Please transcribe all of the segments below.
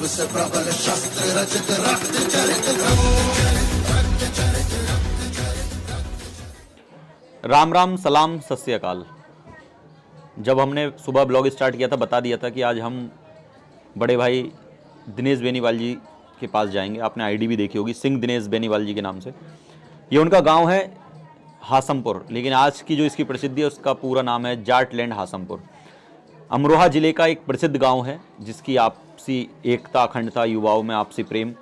सबसे प्रबल शस्त्र रचित रक्त चरित राम राम, सलाम, सत श्री अकाल। जब हमने सुबह ब्लॉग स्टार्ट किया था बता दिया था कि आज हम बड़े भाई दिनेश बेनीवाल जी के पास जाएंगे। आपने आईडी भी देखी होगी, सिंह दिनेश बेनीवाल जी के नाम से। ये उनका गांव है हासमपुर, लेकिन आज की जो इसकी प्रसिद्धि है उसका पूरा नाम है जाटलैंड हासमपुर। अमरोहा जिले का एक प्रसिद्ध गांव है जिसकी आपसी एकता, अखंडता, युवाओं में आपसी प्रेम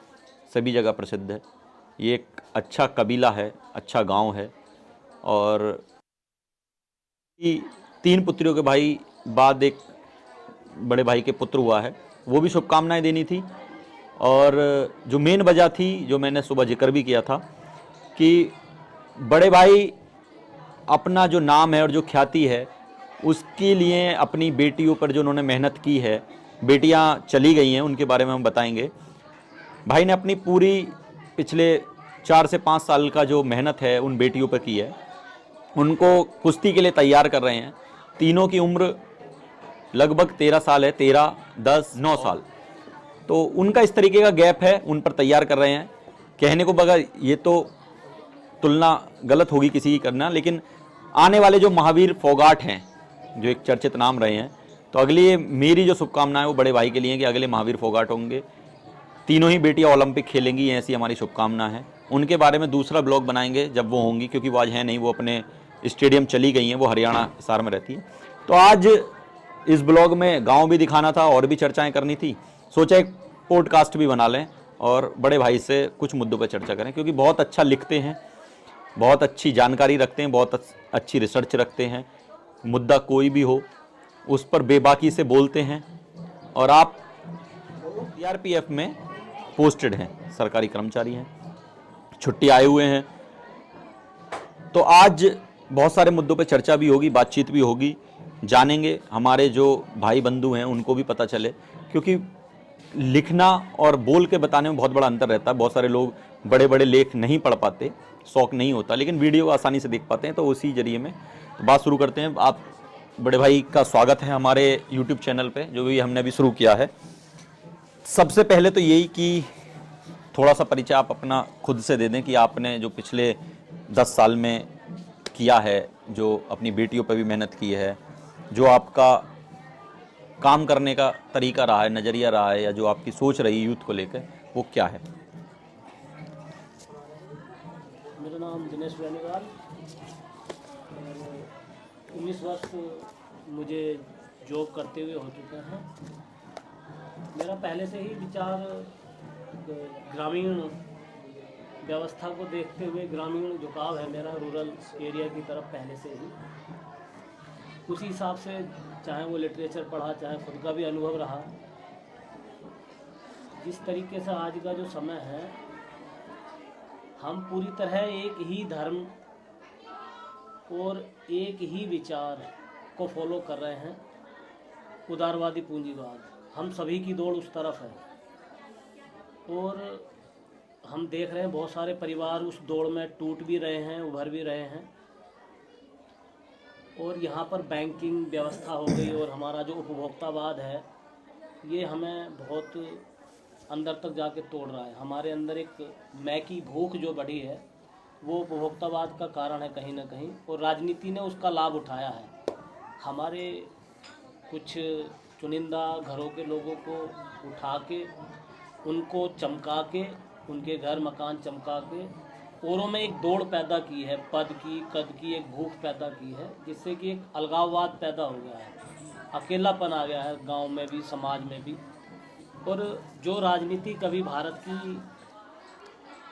सभी जगह प्रसिद्ध है। ये एक अच्छा कबीला है, अच्छा गांव है। और 3 पुत्रियों के भाई बाद एक बड़े भाई के पुत्र हुआ है, वो भी शुभकामनाएं देनी थी। और जो मेन वजह थी, जो मैंने सुबह जिक्र भी किया था, कि बड़े भाई अपना जो नाम है और जो ख्याति है उसके लिए अपनी बेटियों पर जो उन्होंने मेहनत की है, बेटियां चली गई हैं, उनके बारे में हम बताएंगे। भाई ने अपनी पूरी पिछले 4 से 5 साल का जो मेहनत है उन बेटियों पर की है। उनको कुश्ती के लिए तैयार कर रहे हैं। तीनों की उम्र लगभग 13 साल है, 13, 10, 9 साल। तो उनका इस तरीके का गैप है, उन पर तैयार कर रहे हैं। कहने को बगैर ये तो तुलना गलत होगी किसी की करना, लेकिन आने वाले जो महावीर फोगाट हैं, जो एक चर्चित नाम रहे हैं, तो अगली मेरी जो शुभकामनाएं वो बड़े भाई के लिए कि अगले महावीर फोगाट होंगे। तीनों ही बेटियां ओलंपिक खेलेंगी, ऐसी हमारी शुभकामना है। उनके बारे में दूसरा ब्लॉग बनाएंगे जब वो होंगी, क्योंकि वो आज हैं नहीं, वो अपने स्टेडियम चली गई हैं, वो हरियाणा हिसार में रहती है। तो आज इस ब्लॉग में गांव भी दिखाना था और भी चर्चाएं करनी थी। सोचा एक पॉडकास्ट भी बना लें और बड़े भाई से कुछ मुद्दों पर चर्चा करें, क्योंकि बहुत अच्छा लिखते हैं, बहुत अच्छी जानकारी रखते हैं, बहुत अच्छी रिसर्च रखते हैं। मुद्दा कोई भी हो उस पर बेबाकी से बोलते हैं। और आप सीआरपीएफ में पोस्टेड हैं, सरकारी कर्मचारी हैं, छुट्टी आए हुए हैं। तो आज बहुत सारे मुद्दों पर चर्चा भी होगी, बातचीत भी होगी, जानेंगे। हमारे जो भाई बंधु हैं उनको भी पता चले, क्योंकि लिखना और बोल के बताने में बहुत बड़ा अंतर रहता है। बहुत सारे लोग बड़े बड़े लेख नहीं पढ़ पाते, शौक नहीं होता, लेकिन वीडियो आसानी से देख पाते हैं। तो उसी जरिए में तो बात शुरू करते हैं। आप बड़े भाई का स्वागत है हमारे यूट्यूब चैनल पे, जो भी हमने अभी शुरू किया है। सबसे पहले तो यही कि थोड़ा सा परिचय आप अपना खुद से दे दें, कि आपने जो पिछले 10 साल में किया है, जो अपनी बेटियों पर भी मेहनत की है, जो आपका काम करने का तरीका रहा है, नज़रिया रहा है, या जो आपकी सोच रही है यूथ को लेकर, वो क्या है? मेरा नाम दिनेश बेनीवाल। 19 वर्ष मुझे जॉब करते हुए हो चुके हैं। मेरा पहले से ही विचार ग्रामीण व्यवस्था को देखते हुए, ग्रामीण झुकाव है मेरा, रूरल एरिया की तरफ पहले से ही। उसी हिसाब से चाहे वो लिटरेचर पढ़ा, चाहे खुद का भी अनुभव रहा। जिस तरीके से आज का जो समय है, हम पूरी तरह एक ही धर्म और एक ही विचार को फॉलो कर रहे हैं, उदारवादी पूंजीवाद। हम सभी की दौड़ उस तरफ है और हम देख रहे हैं बहुत सारे परिवार उस दौड़ में टूट भी रहे हैं, उभर भी रहे हैं। और यहाँ पर बैंकिंग व्यवस्था हो गई और हमारा जो उपभोक्तावाद है, ये हमें बहुत अंदर तक जाके तोड़ रहा है। हमारे अंदर एक मैं की भूख जो बढ़ी है, वो उपभोक्तावाद का कारण है कहीं ना कहीं, और राजनीति ने उसका लाभ उठाया है। हमारे कुछ चुनिंदा घरों के लोगों को उठा के, उनको चमका के, उनके घर मकान चमका के औरों में एक दौड़ पैदा की है, पद की, कद की एक भूख पैदा की है, जिससे कि एक अलगाववाद पैदा हो गया है, अकेलापन आ गया है गांव में भी, समाज में भी। और जो राजनीति कभी भारत की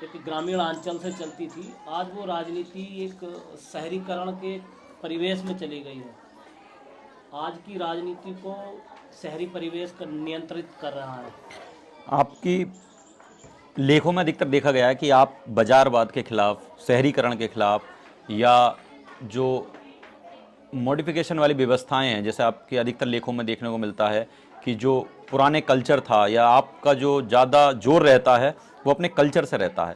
एक ग्रामीण अंचल से चलती थी, आज वो राजनीति एक शहरीकरण के परिवेश में चली गई है। आज की राजनीति को शहरी परिवेश का नियंत्रित कर रहा है। आपकी लेखों में अधिकतर देखा गया है कि आप बाजारवाद के खिलाफ, शहरीकरण के खिलाफ, या जो मॉडिफिकेशन वाली व्यवस्थाएं हैं, जैसे आपके अधिकतर लेखों में देखने को मिलता है कि जो पुराने कल्चर था, या आपका जो ज़्यादा जोर रहता है वो अपने कल्चर से रहता है।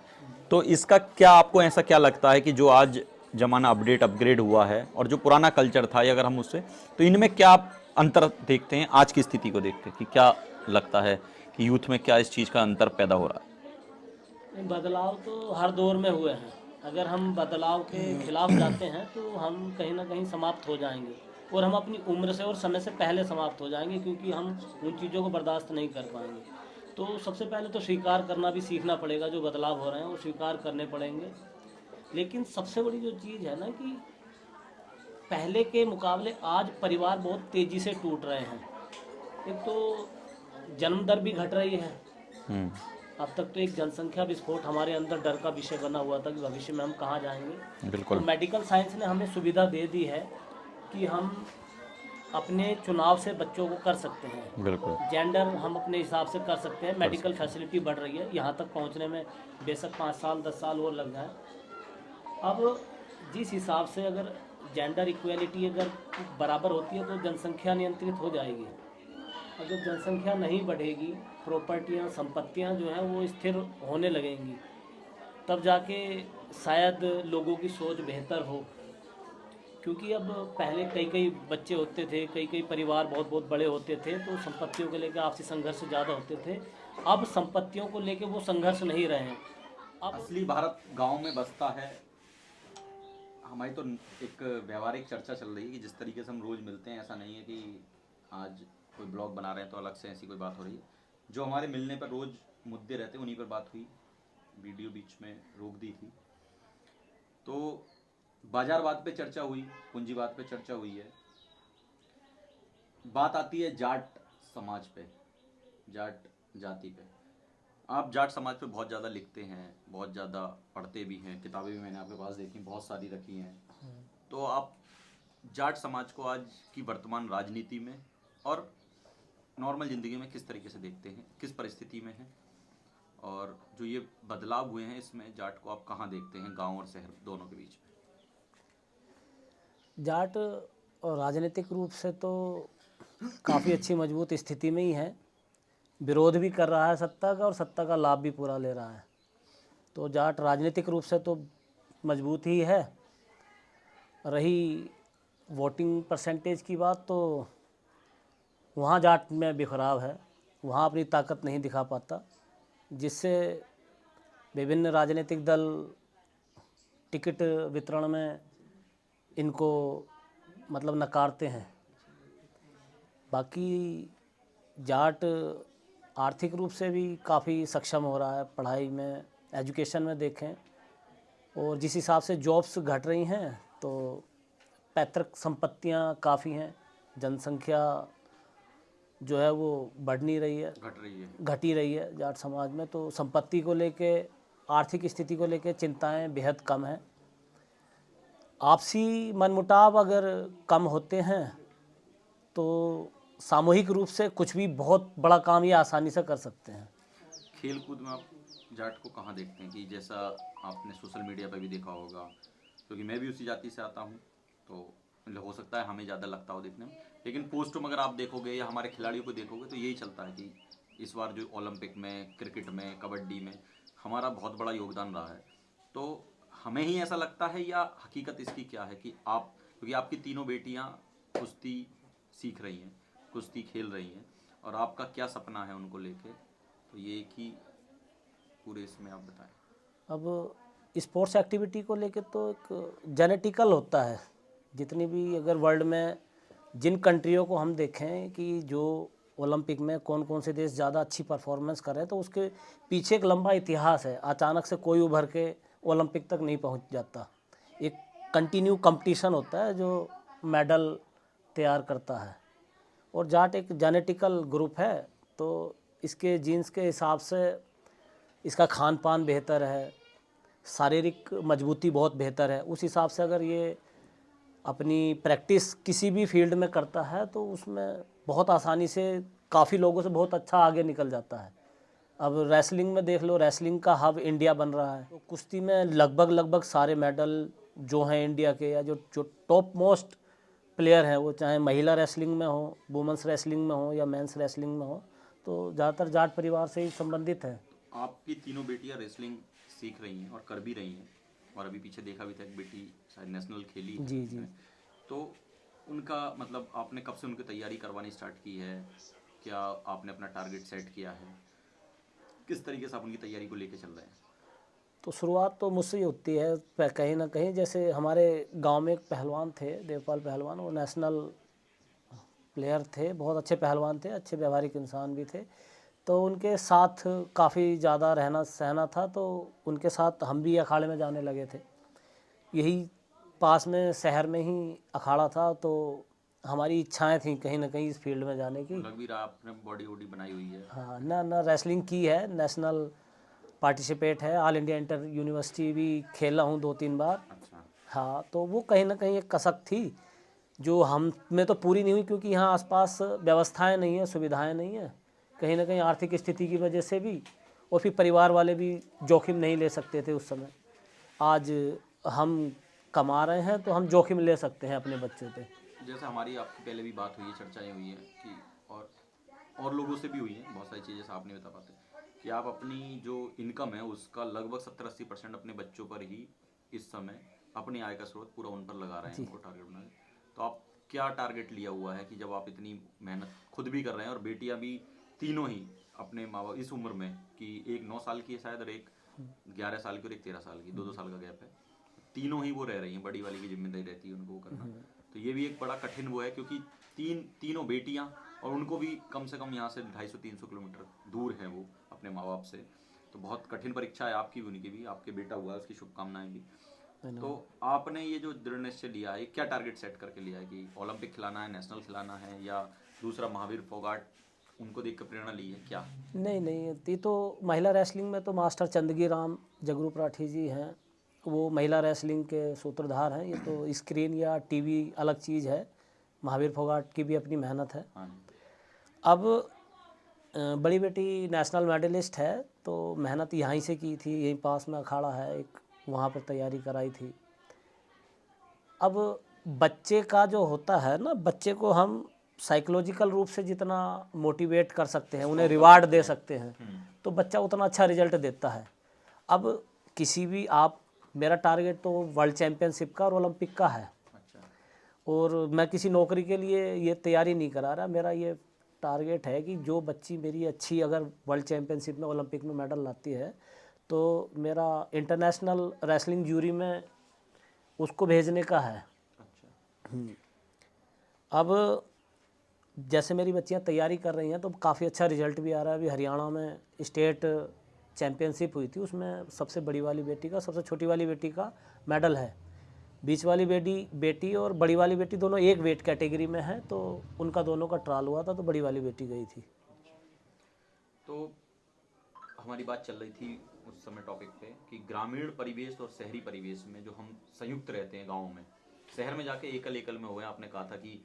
तो इसका क्या, आपको ऐसा क्या लगता है कि जो आज ज़माना अपग्रेड हुआ है और जो पुराना कल्चर था, या अगर हम उससे, तो इनमें क्या आप अंतर देखते हैं आज की स्थिति को देखते हैं, कि क्या लगता है यूथ में क्या इस चीज़ का अंतर पैदा हो रहा है? बदलाव तो हर दौर में हुए हैं। अगर हम बदलाव के खिलाफ जाते हैं तो हम कहीं ना कहीं समाप्त हो जाएंगे, और हम अपनी उम्र से और समय से पहले समाप्त हो जाएंगे, क्योंकि हम उन चीज़ों को बर्दाश्त नहीं कर पाएंगे। तो सबसे पहले तो स्वीकार करना भी सीखना पड़ेगा, जो बदलाव हो रहे हैं वो स्वीकार करने पड़ेंगे। लेकिन सबसे बड़ी जो चीज़ है ना कि पहले के मुकाबले आज परिवार बहुत तेज़ी से टूट रहे हैं। एक तो जन्म दर भी घट रही है। अब तक तो एक जनसंख्या विस्फोट हमारे अंदर डर का विषय बना हुआ था कि भविष्य में हम कहाँ जाएंगे। बिल्कुल। तो मेडिकल साइंस ने हमें सुविधा दे दी है कि हम अपने चुनाव से बच्चों को कर सकते हैं। बिल्कुल। जेंडर हम अपने हिसाब से कर सकते हैं। मेडिकल फैसिलिटी बढ़ रही है, यहाँ तक पहुँचने में बेशक 5 साल 10 साल और लग जाए। अब जिस हिसाब से अगर जेंडर इक्वेलिटी अगर बराबर होती है तो जनसंख्या नियंत्रित हो जाएगी। अगर जनसंख्या नहीं बढ़ेगी, प्रॉपर्टियाँ संपत्तियाँ जो हैं वो स्थिर होने लगेंगी, तब जाके शायद लोगों की सोच बेहतर हो। क्योंकि अब पहले कई कई बच्चे होते थे, कई कई परिवार बहुत बहुत बड़े होते थे, तो संपत्तियों को लेकर आपसी संघर्ष ज़्यादा होते थे। अब संपत्तियों को लेकर वो संघर्ष नहीं रहे हैं। अब असली भारत गांव में बसता है। हमारी तो एक व्यवहारिक चर्चा चल रही है कि जिस तरीके से हम रोज़ मिलते हैं, ऐसा नहीं है कि आज कोई ब्लॉग बना रहे हैं तो अलग से ऐसी कोई बात हो रही है। जो हमारे मिलने पर रोज़ मुद्दे रहते हैं उन्हीं पर बात हुई। वीडियो बीच में रोक दी थी तो बाजारवाद पे चर्चा हुई, पूंजीवाद पे चर्चा हुई है। बात आती है जाट समाज पे, जाट जाति पे। आप जाट समाज पे बहुत ज़्यादा लिखते हैं, बहुत ज़्यादा पढ़ते भी हैं, किताबें भी मैंने आपके पास देखी बहुत सारी रखी हैं। तो आप जाट समाज को आज की वर्तमान राजनीति में और नॉर्मल ज़िंदगी में किस तरीके से देखते हैं, किस परिस्थिति में हैं, और जो ये बदलाव हुए हैं इसमें जाट को आप कहाँ देखते हैं, गांव और शहर दोनों के बीच में? जाट और राजनीतिक रूप से तो काफ़ी अच्छी मजबूत स्थिति में ही है। विरोध भी कर रहा है सत्ता का और सत्ता का लाभ भी पूरा ले रहा है। तो जाट राजनीतिक रूप से तो मजबूत ही है। रही वोटिंग परसेंटेज की बात, तो वहाँ जाट में बिखराव है, वहाँ अपनी ताकत नहीं दिखा पाता, जिससे विभिन्न राजनीतिक दल टिकट वितरण में इनको मतलब नकारते हैं। बाकी जाट आर्थिक रूप से भी काफ़ी सक्षम हो रहा है, पढ़ाई में, एजुकेशन में देखें, और जिस हिसाब से जॉब्स घट रही हैं तो पैतृक संपत्तियां काफ़ी हैं, जनसंख्या जो है वो बढ़ नहीं रही है, घट ही रही है जाट समाज में। तो संपत्ति को लेके, आर्थिक स्थिति को लेके चिंताएं बेहद कम हैं। आपसी मनमुटाव अगर कम होते हैं तो सामूहिक रूप से कुछ भी बहुत बड़ा काम ये आसानी से कर सकते हैं। खेल कूद में आप जाट को कहाँ देखते हैं? कि जैसा आपने सोशल मीडिया पर भी देखा होगा, क्योंकि मैं भी उसी जाति से आता हूँ, तो हो सकता है हमें ज़्यादा लगता हो देखने में, लेकिन पोस्टों में अगर आप देखोगे या हमारे खिलाड़ियों को देखोगे तो यही चलता है कि इस बार जो ओलंपिक में, क्रिकेट में, कबड्डी में हमारा बहुत बड़ा योगदान रहा है। तो हमें ही ऐसा लगता है या हकीकत इसकी क्या है कि आप, क्योंकि आपकी तीनों बेटियां कुश्ती सीख रही हैं, कुश्ती खेल रही हैं, और आपका क्या सपना है उनको लेके, तो ये एक ही पूरे इसमें आप बताएं। अब स्पोर्ट्स एक्टिविटी को लेके तो एक जेनेटिकल होता है। जितनी भी अगर वर्ल्ड में जिन कंट्रियों को हम देखें कि जो ओलंपिक में कौन कौन से देश ज़्यादा अच्छी परफॉर्मेंस कर रहे हैं, तो उसके पीछे एक लंबा इतिहास है। अचानक से कोई उभर के ओलंपिक तक नहीं पहुंच जाता। एक कंटिन्यू कंपटीशन होता है जो मेडल तैयार करता है। और जाट एक जेनेटिकल ग्रुप है, तो इसके जीन्स के हिसाब से इसका खान पान बेहतर है, शारीरिक मजबूती बहुत बेहतर है। उस हिसाब से अगर ये अपनी प्रैक्टिस किसी भी फील्ड में करता है तो उसमें बहुत आसानी से काफ़ी लोगों से बहुत अच्छा आगे निकल जाता है। अब रेसलिंग में देख लो, रेसलिंग का हब इंडिया बन रहा है। तो कुश्ती में लगभग सारे मेडल जो हैं इंडिया के, या जो टॉप मोस्ट प्लेयर हैं, वो चाहे महिला रेसलिंग में हो, वुमेंस रेसलिंग में हो या मेंस रेसलिंग में हो, तो ज़्यादातर जाट परिवार से ही संबंधित है। आपकी तीनों बेटियां रेसलिंग सीख रही हैं और कर भी रही हैं, और अभी पीछे देखा भी था एक बेटी शायद नेशनल खेली है। जी जी। तो उनका मतलब आपने कब से उनकी तैयारी करवानी स्टार्ट की है? क्या आपने अपना टारगेट सेट किया है? किस तरीके से आप उनकी तैयारी को लेके चल रहे हैं? तो शुरुआत तो मुझसे ही होती है कहीं ना कहीं। जैसे हमारे गांव में एक पहलवान थे, देवपाल पहलवान, वो नेशनल प्लेयर थे, बहुत अच्छे पहलवान थे, अच्छे व्यवहारिक इंसान भी थे। तो उनके साथ काफ़ी ज़्यादा रहना सहना था, तो उनके साथ हम भी अखाड़े में जाने लगे थे। यही पास में शहर में ही अखाड़ा था, तो हमारी इच्छाएं थी कहीं ना कहीं इस फील्ड में जाने की। लग भी रहा आपने बॉडी वॉडी बनाई हुई है। हाँ, ना रेसलिंग की है, नेशनल पार्टिसिपेट है, ऑल इंडिया इंटर यूनिवर्सिटी भी खेला हूँ 2-3 बार। अच्छा। हाँ, तो वो कहीं ना कहीं एक कसक थी जो हम में तो पूरी नहीं हुई, क्योंकि यहाँ आसपास व्यवस्थाएं नहीं है, सुविधाएं नहीं है, कहीं ना कहीं आर्थिक स्थिति की वजह से भी, और फिर परिवार वाले भी जोखिम नहीं ले सकते थे उस समय। आज हम कमा रहे हैं तो हम जोखिम ले सकते हैं अपने बच्चों पे। जैसे हमारी आपकी पहले भी बात हुई है, चर्चाएं हुई है कि और लोगों से भी हुई हैं बहुत सारी चीज़ें, जैसे आप नहीं बता पाते कि आप अपनी जो इनकम है उसका लगभग 70-80% अपने बच्चों पर ही इस समय अपनी आय का स्रोत पूरा उन पर लगा रहे हैं, उनको टारगेट बना रहे हैं। तो आप क्या टारगेट लिया हुआ है कि जब आप इतनी मेहनत खुद भी कर रहे हैं और बेटियां भी तीनों ही अपने माँ बाप इस उम्र में, कि एक 9 साल की है शायद, और एक 11 साल की और एक 13 साल की, 2-2 साल का गैप है, तीनों ही वो रह रही हैं, बड़ी वाली की जिम्मेदारी रहती है उनको वो करना। तो ये भी एक बड़ा कठिन वो है, क्योंकि तीनों बेटियां, और उनको भी कम से कम यहाँ से 250-300 किलोमीटर दूर है वो अपने माँ बाप से। तो बहुत कठिन परीक्षा है आपकी भी, उनकी भी। आपके बेटा हुआ, उसकी शुभकामनाएं भी। तो आपने ये जो दृढ़ निश्चय लिया है, क्या टारगेट सेट करके लिया है कि ओलंपिक खिलाना है, नेशनल खिलाना है, या दूसरा महावीर फोगाट उनको देख कर प्रेरणा ली है क्या? नहीं, ये तो महिला रेसलिंग में तो मास्टर चंदगी राम जगरू पराठी जी हैं, वो महिला रेसलिंग के सूत्रधार हैं। ये तो स्क्रीन या टीवी अलग चीज़ है, महावीर फोगाट की भी अपनी मेहनत है। हाँ। अब बड़ी बेटी नेशनल मेडलिस्ट है, तो मेहनत यहीं से की थी, यहीं पास में अखाड़ा है एक, वहाँ पर तैयारी कराई थी। अब बच्चे का जो होता है ना, बच्चे को हम साइकोलॉजिकल रूप से जितना मोटिवेट कर सकते हैं, उन्हें रिवार्ड दे सकते हैं, तो बच्चा उतना अच्छा रिजल्ट देता है। अब किसी भी मेरा टारगेट तो वर्ल्ड चैम्पियनशिप का और ओलंपिक का है, अच्छा। और मैं किसी नौकरी के लिए ये तैयारी नहीं करा रहा। मेरा ये टारगेट है कि जो बच्ची मेरी अच्छी अगर वर्ल्ड चैम्पियनशिप में, ओलंपिक में मेडल लाती है, तो मेरा इंटरनेशनल रेसलिंग जूरी में उसको भेजने का है। अच्छा। अब जैसे मेरी बच्चियां तैयारी कर रही हैं, तो काफ़ी अच्छा रिजल्ट भी आ रहा है। अभी हरियाणा में स्टेट चैम्पियनशिप हुई थी, उसमें सबसे बड़ी वाली बेटी का, सबसे छोटी वाली बेटी का मेडल है। बीच वाली बेटी और बड़ी वाली बेटी दोनों एक वेट कैटेगरी में हैं, तो उनका दोनों का ट्रायल हुआ था, तो बड़ी वाली बेटी गई थी। तो हमारी बात चल रही थी उस समय टॉपिक पे कि ग्रामीण परिवेश और शहरी परिवेश में जो हम संयुक्त रहते हैं गाँव में, शहर में जाके एकल एकल में हुए। आपने कहा था कि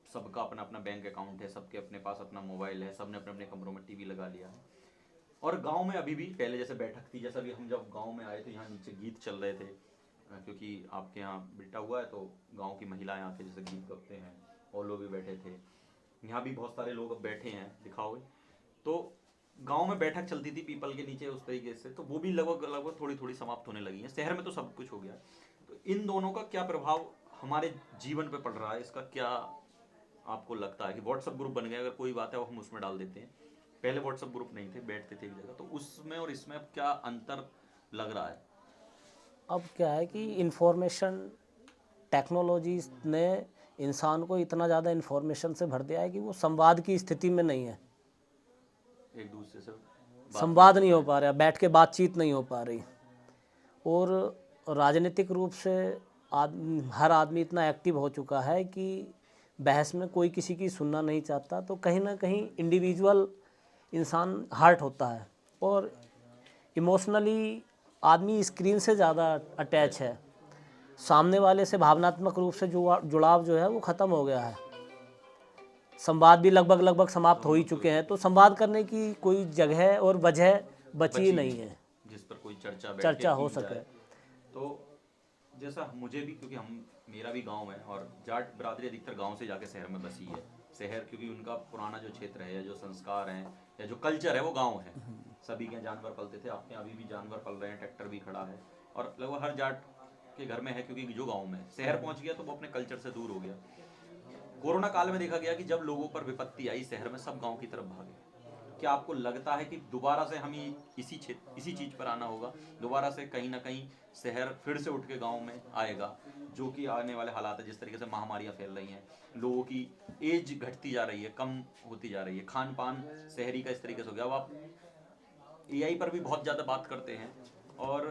सबका अपना अपना बैंक अकाउंट है, सबके अपने पास अपना मोबाइल है, सबने अपने अपने कमरों में टीवी लगा लिया है। और गांव में अभी भी पहले जैसे बैठक थी, जैसा भी हम जब गांव में आए तो यहाँ नीचे गीत चल रहे थे, क्योंकि आपके यहाँ बेटा हुआ है तो गांव की महिलाएं आके जैसे गीत गाते हैं, और लोग भी बैठे थे। यहाँ भी बहुत सारे लोग अब बैठे हैं दिखाओगे। तो गांव में बैठक चलती थी पीपल के नीचे उस तरीके से, तो वो भी लगभग लगभग थोड़ी थोड़ी समाप्त होने लगी है। शहर में तो सब कुछ हो गया। तो इन दोनों का क्या प्रभाव हमारे जीवन पे पड़ रहा है, इसका क्या आपको लगता है? कि व्हाट्सएप ग्रुप बन गए, अगर कोई बात है वो हम उसमें डाल देते हैं। पहले व्हाट्सएप ग्रुप नहीं थे, बैठते थे एक जगह, तो उसमें और इसमें अब क्या अंतर लग रहा है? अब क्या है कि इंफॉर्मेशन टेक्नोलॉजी ने इंसान को इतना ज़्यादा इंफॉर्मेशन से भर दिया है कि वो संवाद की स्थिति में नहीं है। एक दूसरे से संवाद नहीं हो पा रहा, बैठ के बातचीत नहीं हो पा रही, और राजनीतिक रूप से हर आदमी इतना एक्टिव हो चुका है कि बहस में कोई किसी की सुनना नहीं चाहता। तो कहीं ना कहीं इंडिविजुअल इंसान हर्ट होता है, और इमोशनली आदमी स्क्रीन से ज़्यादा अटैच है। सामने वाले से भावनात्मक रूप से जुड़ाव जो है वो ख़त्म हो गया है। संवाद भी लगभग समाप्त हो ही चुके हैं, तो संवाद करने की कोई जगह और वजह बची नहीं है जिस पर कोई चर्चा चर्चा हो सके। तो जैसा मुझे भी, क्योंकि मेरा भी गांव है, और जाट बिरादरी अधिकतर गांव से जाके शहर में बसी है। शहर क्योंकि उनका पुराना जो क्षेत्र है, या जो संस्कार हैं, या जो कल्चर है, वो गांव है। सभी के जानवर पलते थे, आपके अभी भी जानवर पल रहे हैं, ट्रैक्टर भी खड़ा है, और लगभग हर जाट के घर में है, क्योंकि जो गांव में शहर पहुंच गया तो वो अपने कल्चर से दूर हो गया। कोरोना काल में देखा गया कि जब लोगों पर विपत्ति आई शहर में, सब गांव की तरफ भागे क्या आपको लगता है कि दोबारा से हमें इसी चीज़ पर आना होगा, दोबारा से कहीं ना कहीं शहर फिर से उठ के गांव में आएगा, जो कि आने वाले हालात है, जिस तरीके से महामारियां फैल रही हैं, लोगों की एज घटती जा रही है, कम होती जा रही है, खान पान शहरी का इस तरीके से हो गया। अब आप एआई पर भी बहुत ज़्यादा बात करते हैं और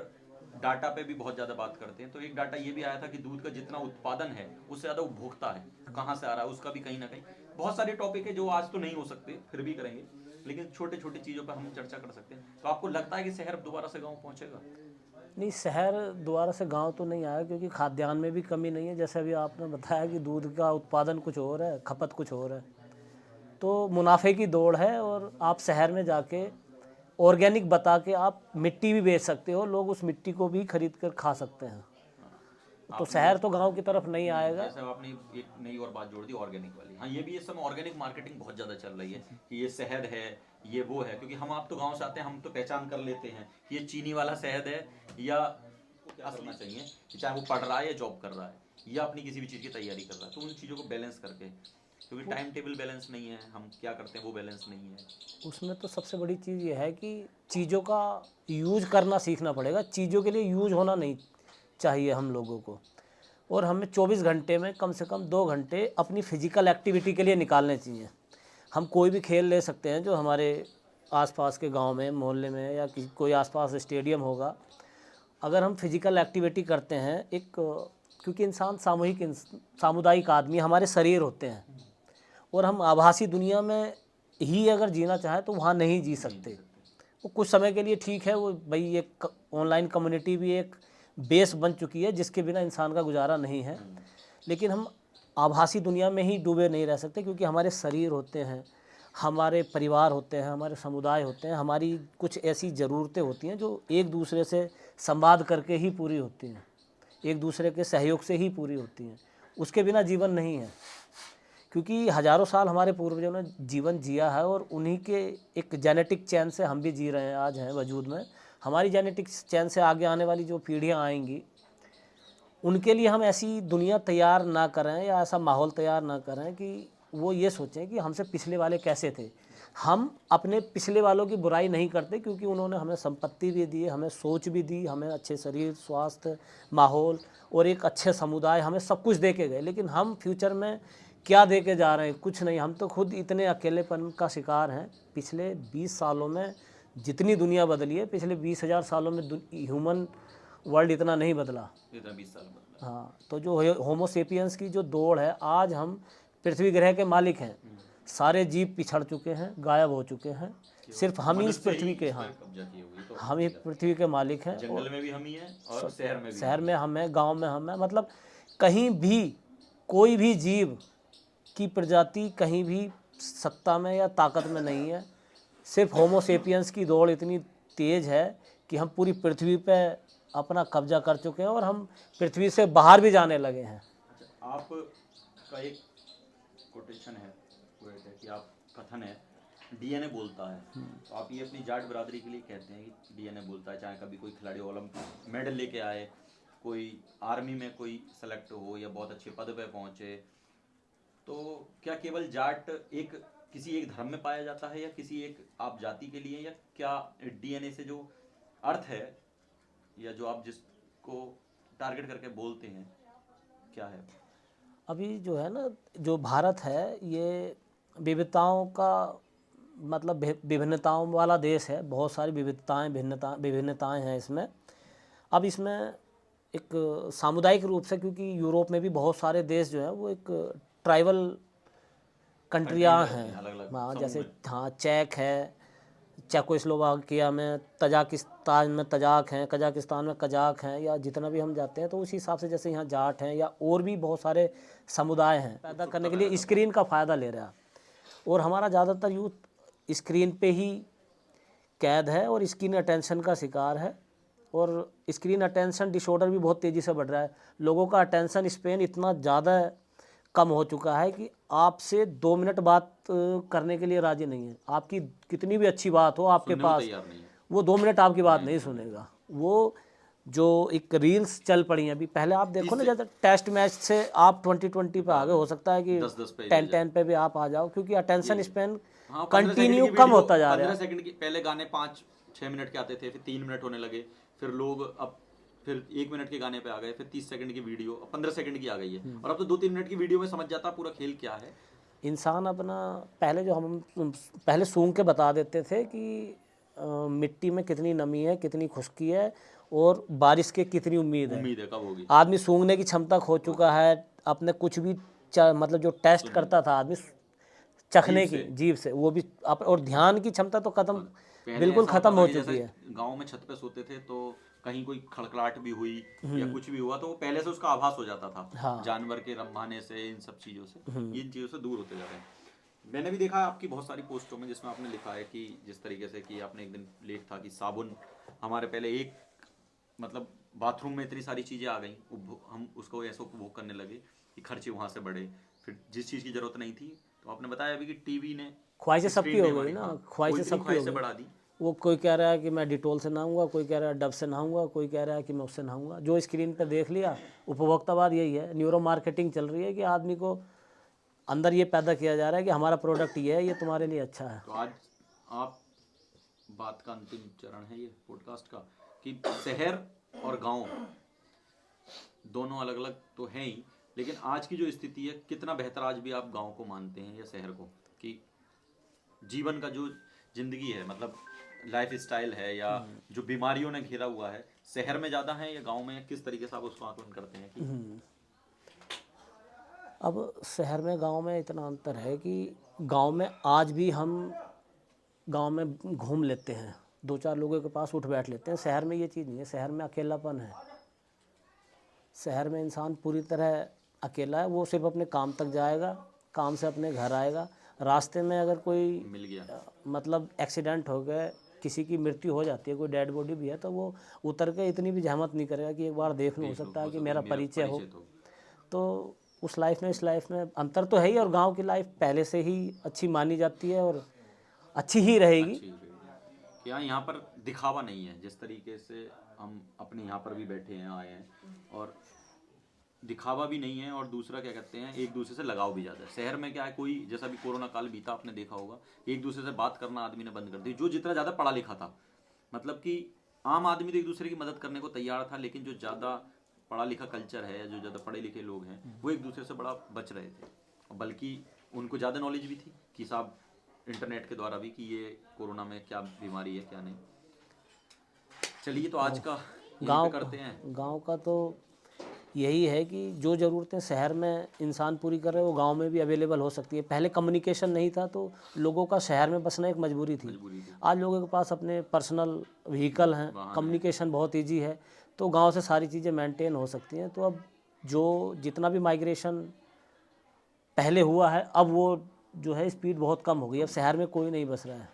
डाटा पे भी बहुत ज़्यादा बात करते हैं, तो एक डाटा ये भी आया था कि दूध का जितना उत्पादन है उससे ज़्यादा उपभोक्ता है, कहाँ से आ रहा है उसका भी कहीं ना कहीं। बहुत सारे टॉपिक है जो आज तो नहीं हो सकते, फिर भी करेंगे, लेकिन छोटे छोटे चीज़ों पर हम चर्चा कर सकते हैं। तो आपको लगता है कि शहर दोबारा से गाँव पहुँचेगा? नहीं, शहर दोबारा से गांव तो नहीं आया, क्योंकि खाद्यान्न में भी कमी नहीं है। जैसे अभी आपने बताया कि दूध का उत्पादन कुछ और है, खपत कुछ और है, तो मुनाफे की दौड़ है। और आप शहर में जाके ऑर्गेनिक बता के आप मिट्टी भी बेच सकते हो, लोग उस मिट्टी को भी खरीद कर खा सकते हैं। तो शहर तो गांव की तरफ नहीं आएगा। जैसे आपने एक नई और बात जोड़ दी, ऑर्गेनिक वाली। हाँ, ये भी इस समय ऑर्गेनिक मार्केटिंग बहुत ज़्यादा चल रही है कि ये शहद है, ये वो है, क्योंकि हम आप तो गांव से आते हैं, हम तो पहचान कर लेते हैं कि ये चीनी वाला शहद है, या क्या करना चाहिए कि चाहे वो पढ़ रहा है या जॉब कर रहा है या अपनी किसी भी चीज़ की तैयारी कर रहा है, तो उन चीज़ों को बैलेंस करके, क्योंकि टाइम टेबल बैलेंस नहीं है, हम क्या करते हैं वो बैलेंस नहीं है। उसमें तो सबसे बड़ी चीज़ ये है कि चीज़ों का यूज करना सीखना पड़ेगा। चीज़ों के लिए यूज होना नहीं चाहिए हम लोगों को, और हमें 24 घंटे में कम से कम 2 घंटे अपनी फिजिकल एक्टिविटी के लिए निकालने चाहिए। हम कोई भी खेल ले सकते हैं जो हमारे आसपास के गांव में, मोहल्ले में, या कोई आसपास स्टेडियम होगा। अगर हम फिजिकल एक्टिविटी करते हैं, क्योंकि इंसान सामुदायिक आदमी, हमारे शरीर होते हैं, और हम आभासी दुनिया में ही अगर जीना चाहें तो वहाँ नहीं जी सकते। वो कुछ समय के लिए ठीक है, वो भाई एक ऑनलाइन कम्युनिटी भी एक बेस बन चुकी है जिसके बिना इंसान का गुजारा नहीं है, लेकिन हम आभासी दुनिया में ही डूबे नहीं रह सकते, क्योंकि हमारे शरीर होते हैं, हमारे परिवार होते हैं, हमारे समुदाय होते हैं, हमारी कुछ ऐसी ज़रूरतें होती हैं जो एक दूसरे से संवाद करके ही पूरी होती हैं, एक दूसरे के सहयोग से ही पूरी होती हैं। उसके बिना जीवन नहीं है, क्योंकि हज़ारों साल हमारे पूर्वजों ने जीवन जिया है, और उन्हीं के एक जेनेटिक चैन से हम भी जी रहे हैं, आज हैं वजूद में। हमारी जेनेटिक चैन से आगे आने वाली जो पीढ़ियाँ आएंगी, उनके लिए हम ऐसी दुनिया तैयार ना करें या ऐसा माहौल तैयार ना करें कि वो ये सोचें कि हमसे पिछले वाले कैसे थे। हम अपने पिछले वालों की बुराई नहीं करते, क्योंकि उन्होंने हमें संपत्ति भी दी, हमें सोच भी दी, हमें अच्छे शरीर, स्वास्थ्य, माहौल और एक अच्छे समुदाय, हमें सब कुछ दे के गए। लेकिन हम फ्यूचर में क्या दे के जा रहे हैं? कुछ नहीं। हम तो खुद इतने अकेलेपन का शिकार हैं। पिछले 20 सालों में जितनी दुनिया बदली है, पिछले 20,000 सालों में ह्यूमन वर्ल्ड इतना नहीं बदला। इतना 20 साल बदला। हाँ, तो जो होमो सेपियंस की जो दौड़ है, आज हम पृथ्वी ग्रह के मालिक हैं। सारे जीव पिछड़ चुके हैं, गायब हो चुके हैं, सिर्फ हम ही इस पृथ्वी के, हाँ, हम ही पृथ्वी के मालिक हैं। जंगल में भी हम ही हैं और शहर में हम हैं, गांव में हम हैं। मतलब कहीं भी कोई भी जीव की प्रजाति कहीं भी सत्ता में या ताकत में नहीं है। सिर्फ होमो सेपियंस की दौड़ इतनी तेज़ है कि हम पूरी पृथ्वी पे अपना कब्जा कर चुके हैं, और हम पृथ्वी से बाहर भी जाने लगे हैं। अच्छा, आपका एक कोटेशन है, कि आप कथन है, डीएनए बोलता है। तो आप ये अपनी जाट बरादरी के लिए कहते हैं कि डीएनए बोलता है। चाहे कभी कोई खिलाड़ी ओलंपिक मेडल लेके आए, कोई आर्मी में कोई सेलेक्ट हो या बहुत अच्छे पद पे पहुंचे, तो क्या केवल जाट किसी एक धर्म में पाया जाता है, या किसी एक आप जाति के लिए, या क्या डीएनए से जो अर्थ है या जो आप जिसको टारगेट करके बोलते हैं, क्या है? अभी जो है ना, जो भारत है, ये विविधताओं का मतलब विभिन्नताओं वाला देश है। बहुत सारी विभिन्नताएं हैं इसमें। अब इसमें एक सामुदायिक रूप से, क्योंकि यूरोप में भी बहुत सारे देश जो हैं वो एक ट्राइबल कंट्रियाँ हैं। हाँ, जैसे हाँ, चेक है, चेकोस्लोवाकिया में, तजाकिस्तान में तजाक हैं, कजाकिस्तान में कजाक हैं, या जितना भी हम जाते हैं तो उसी हिसाब से, जैसे यहाँ जाट हैं या और भी बहुत सारे समुदाय हैं, पैदा करने के लिए स्क्रीन का फ़ायदा ले रहा है। और हमारा ज़्यादातर यूथ स्क्रीन पे ही कैद है और स्क्रीन अटेंशन का शिकार है, और स्क्रीन अटेंशन डिसऑर्डर भी बहुत तेज़ी से बढ़ रहा है। लोगों का अटेंशन स्पेन इतना ज़्यादा कम हो चुका है कि आपसे 2 मिनट बात करने के लिए राजी नहीं है। आपकी कितनी भी अच्छी बात हो आपके पास, वो 2 मिनट आपकी बात नहीं सुनेगा। वो जो एक रील्स चल पड़ी हैं अभी, पहले आप देखो ना, जैसे टेस्ट मैच से आप 2020 पे आ गए, हो सकता है कि 10-10 पे 10-10 पे भी आप आ जाओ, क्योंकि अटेंशन स्पेन हाँ, 15 सेकंड कंटिन्यू की कम वीडियो, होता जा रहा 15 है। सेकंड की पहले गाने 5-6 मिनट के आते थे, फिर 3 मिनट होने लगे, फिर लोग अब फिर 1 मिनट के गाने पे आ गए, फिर 30 सेकंड की वीडियो, अब 15 सेकंड की आ गई है, और अब तो 2-3 मिनट की वीडियो में समझ जाता पूरा खेल क्या है। इंसान अपना, पहले जो हम पहले सूंघ के बता देते थे कि मिट्टी में कितनी नमी है, कितनी खुश्की है, और बारिश की कितनी उम्मीद है। उम्मीद है कब होगी। आदमी सूंघने की क्षमता खो चुका है, अपने कुछ भी मतलब जो टेस्ट करता था आदमी चखने की जीभ से, वो भी और ध्यान की क्षमता तो खत्म, पहले बिल्कुल ऐसा होता खत्म था हो कि चुकी जैसे है। गांव में छत पे सोते थे तो कहीं कोई खड़खड़ाहट भी हुई या कुछ भी हुआ तो वो पहले से उसका आभास हो जाता था, हाँ। जानवर के रंभाने से, इन सब चीजों से, इन चीजों से दूर होते जा रहे हैं। मैंने भी देखा आपकी बहुत सारी पोस्टों में जिसमें आपने लिखा है कि जिस तरीके से कि आपने एक दिन लेख था कि साबुन हमारे पहले एक मतलब बाथरूम में इतनी सारी चीजें आ गई, हम उसको ऐसा उपभोग करने लगे कि खर्चे वहां से बढ़े, फिर जिस चीज की जरूरत नहीं थी, तो आपने बताया अभी कि टीवी ने, ख्वाहिशें सबकी स्क्रीन ने हो गई हमारी, ना, हाँ, वो ख्वाहिशें इतनी सबकी हो ख्वाहिशें गई। बढ़ा दी। वो कोई कह रहा है कि मैं डिटोल से नहाऊंगा, कोई कह रहा है डब से नहाऊंगा, कोई कह रहा है कि मैं उससे नहाऊंगा, जो स्क्रीन पर देख लिया। उपभोक्तावाद यही है, न्यूरो मार्केटिंग चल रही है कि आदमी को अंदर ये पैदा किया जा रहा है कि हमारा प्रोडक्ट ये है, ये तुम्हारे लिए अच्छा है। तो आज आप, बात का अंतिम चरण है ये पॉडकास्ट का, कि शहर और गांव दोनों अलग अलग तो हैं ही, लेकिन आज की जो स्थिति है, कितना बेहतर आज भी आप गांव को मानते हैं या शहर को, कि जीवन का जो जिंदगी है, मतलब लाइफ स्टाइल है, या जो बीमारियों ने घेरा हुआ है, शहर में ज़्यादा है या गांव में, या किस तरीके से आप उसको आकलन करते हैं कि अब शहर में गांव में इतना अंतर है कि गांव में आज भी हम गांव में घूम लेते हैं, दो चार लोगों के पास उठ बैठ लेते हैं। शहर में ये चीज़ नहीं है, शहर में अकेलापन है। शहर में इंसान पूरी तरह अकेला है, वो सिर्फ अपने काम तक जाएगा, काम से अपने घर आएगा। रास्ते में अगर कोई मिल गया, मतलब एक्सीडेंट हो गए, किसी की मृत्यु हो जाती है, कोई डेड बॉडी भी है, तो वो उतर के इतनी भी जहमत नहीं करेगा कि एक बार देख लूँ, हो सकता है कि मेरा परिचय हो। तो उस लाइफ में इस लाइफ में अंतर तो है ही, और गांव की लाइफ पहले से ही अच्छी मानी जाती है और अच्छी ही रहेगी। अच्छी कि हाँ, यहाँ पर दिखावा नहीं है, जिस तरीके से हम अपने यहाँ पर भी बैठे हैं, आए हैं, और दिखावा भी नहीं है, और दूसरा क्या कहते हैं, एक दूसरे से लगाव भी ज़्यादा है। शहर में क्या है, कोई जैसा भी कोरोना काल बीता आपने देखा होगा, एक दूसरे से बात करना आदमी ने बंद कर दी। जो जितना ज़्यादा पढ़ा लिखा था, मतलब कि आम आदमी तो एक दूसरे की मदद करने को तैयार था, लेकिन जो ज़्यादा पढ़ा लिखा कल्चर है, जो ज़्यादा पढ़े लिखे लोग हैं, वो एक दूसरे से बड़ा बच रहे थे, बल्कि उनको ज़्यादा नॉलेज भी थी कि साहब इंटरनेट के द्वारा भी कि ये कोरोना में क्या बीमारी है क्या नहीं। चलिए, तो आज का यहीं पे करते हैं। गांव का तो यही है कि जो ज़रूरतें शहर में इंसान पूरी कर रहे हैं, वो गांव में भी अवेलेबल हो सकती है। पहले कम्युनिकेशन नहीं था, तो लोगों का शहर में बसना एक मजबूरी थी। आज लोगों के पास अपने पर्सनल व्हीकल हैं, कम्युनिकेशन बहुत ईजी है, तो गांव से सारी चीज़ें मेंटेन हो सकती हैं। तो अब जो जितना भी माइग्रेशन पहले हुआ है, अब वो जो है स्पीड बहुत कम हो गई। अब शहर में कोई नहीं बस रहा है,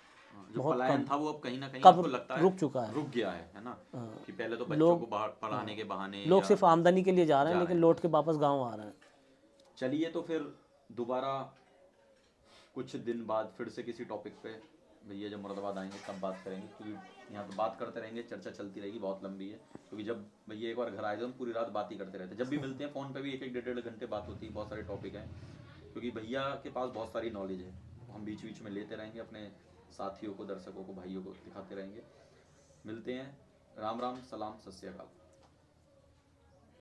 जो बहुत पलायन कम, था वो अब कहीं ना कहीं कब आपको लगता है रुक चुका है, रुक गया है ना, कि पहले तो बच्चों लोग को बाहर पढ़ाने के बहाने लोग या सिर्फ आमदनी के लिए जा रहे हैं, जा लेकिन रहे लौट के वापस गांव आ रहे हैं। चलिए, तो फिर दोबारा कुछ दिन बाद फिर से किसी टॉपिक पे भैया जब मुरादाबाद आएंगे तब बात करेंगे, क्योंकि यहाँ पे बात करते रहेंगे, चर्चा चलती रहेगी, बहुत लंबी है। क्योंकि जब भैया एक बार घर आए तो हम पूरी रात बात ही करते रहते हैं, जब भी मिलते हैं फ़ोन पे भी 1-1 डेढ़-डेढ़ घंटे बात होती है, बहुत सारे टॉपिक हैं, क्योंकि भैया के पास बहुत सारी नॉलेज है, हम बीच बीच में लेते रहेंगे, अपने साथियों को, दर्शकों को, भाइयों को दिखाते रहेंगे। मिलते हैं। राम राम, सलाम, सत श्री अकाल।